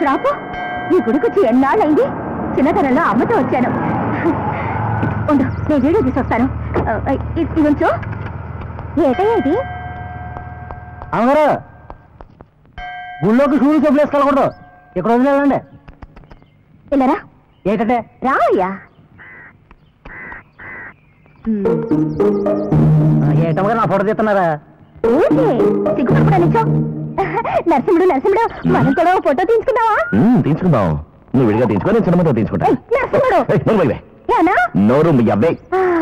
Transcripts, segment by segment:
కొంచెం రాపు. ఈ గుడికొచ్చి ఎన్నాళ్ళైంది. చిన్నతనంలో అమ్మతో వచ్చాను. ఉండు, నేను వీడియో తీసుకొస్తాను. ఇది ఉంచు. ఏటయ్యా ఇది? అమ్మగారు, గుళ్ళోకి షూలు చెప్పులు వేసుకోకూడదు. ఇక్కడ వదిలేదండి. ఇల్లరా. ఏంటంటే రావయ్యా. ఏటమ్మగా నా ఫోటో తీస్తున్నారా? ఏంటి సిగ్గుపడకుండా నిల్చో. నరసింహుడు నరసింహుడు, మనం కూడా ఫోటో తీసుకుందావా? తీసుకుందాం. నువ్వు విడిగా తీసుకొని చిన్నమ్మతో తీసుకుంటా. నరసింహుడు నోరు మీ అబ్బాయి.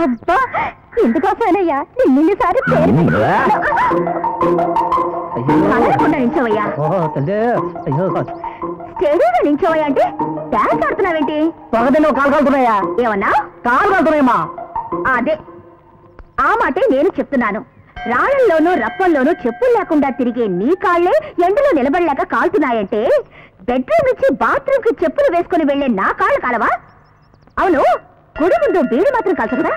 అబ్బా, ఎందుకోసమేనయ్యా నిన్నిసారి నించోవయ్యా. స్టేడియంలో నించోవయ్యా అంటే డాన్స్ ఆడుతున్నావేంటి? పొగదన్న కాలు కాలుతున్నాయా? ఏమన్నా? కాలు కాలుతున్నాయమ్మా. అదే ఆ మాటే నేను చెప్తున్నాను. రాళ్లలోనూ రప్పల్లోనూ చెప్పులు లేకుండా తిరిగే నీ కాళ్లే ఎండలో నిలబడలేక కాలుతున్నాయంటే బెడ్రూమ్ నుంచి బాత్రూమ్ కి చెప్పులు వేసుకుని వెళ్లే నా కాళ్ళు కాలవా? అవును, గుడి ముందు బీడి మాత్రం కాల్చు కదా.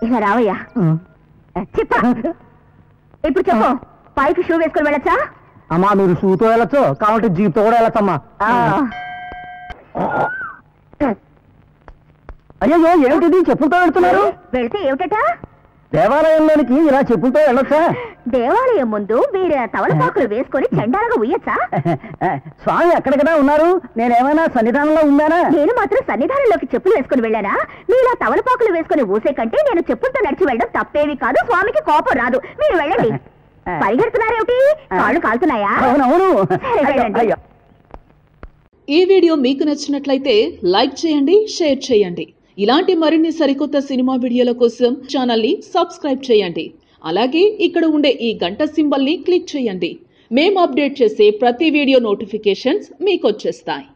ఇలా రావయ్యా. చెప్ప ఇప్పుడు చెప్పు, పైకి షూ వేసుకుని వెళ్ళచ్చా? అమ్మా, మీరు షూతో వెళ్ళొచ్చు, కాబట్టి జీప్తో కూడా వెళ్ళొచ్చమ్మా. అయ్యో, ఏమిటిది చెప్పులతో వెళ్తున్నారు? వెళ్తే ఏమిటట? దేవాలయంలోనికి ఇలా చెప్పులతో వెళ్ళొచ్చా? దేవాలయం ముందు మీరు తవలపాకులు వేసుకొని చండాలుగా ఉయ్యచ్చా? స్వామి ఎక్కడికైనా ఉన్నారు, నేనేమైనా సన్నిధానంలో ఉన్నానా? నేను మాత్రం సన్నిధానంలోకి చెప్పులు వేసుకుని వెళ్ళానా? మీలా తవలపాకులు వేసుకుని ఊసే కంటే నేను చెప్పులతో నడిచి వెళ్ళడం తప్పేవి కాదు. స్వామికి కోపం రాదు. మీరు వెళ్ళండి. పరిగెడుతున్నారేమిటి? కాళ్ళు కాలుతున్నాయా? అవునవును. ఈ వీడియో మీకు నచ్చినట్లయితే లైక్ చేయండి, షేర్ చేయండి. ఇలాంటి మరిన్ని సరికొత్త సినిమా వీడియోల కోసం ఛానల్ని సబ్స్క్రైబ్ చేయండి. అలాగే ఇక్కడ ఉండే ఈ గంట సింబల్ని క్లిక్ చేయండి. మేము అప్డేట్ చేసే ప్రతి వీడియో నోటిఫికేషన్స్ మీకు వచ్చేస్తాయి.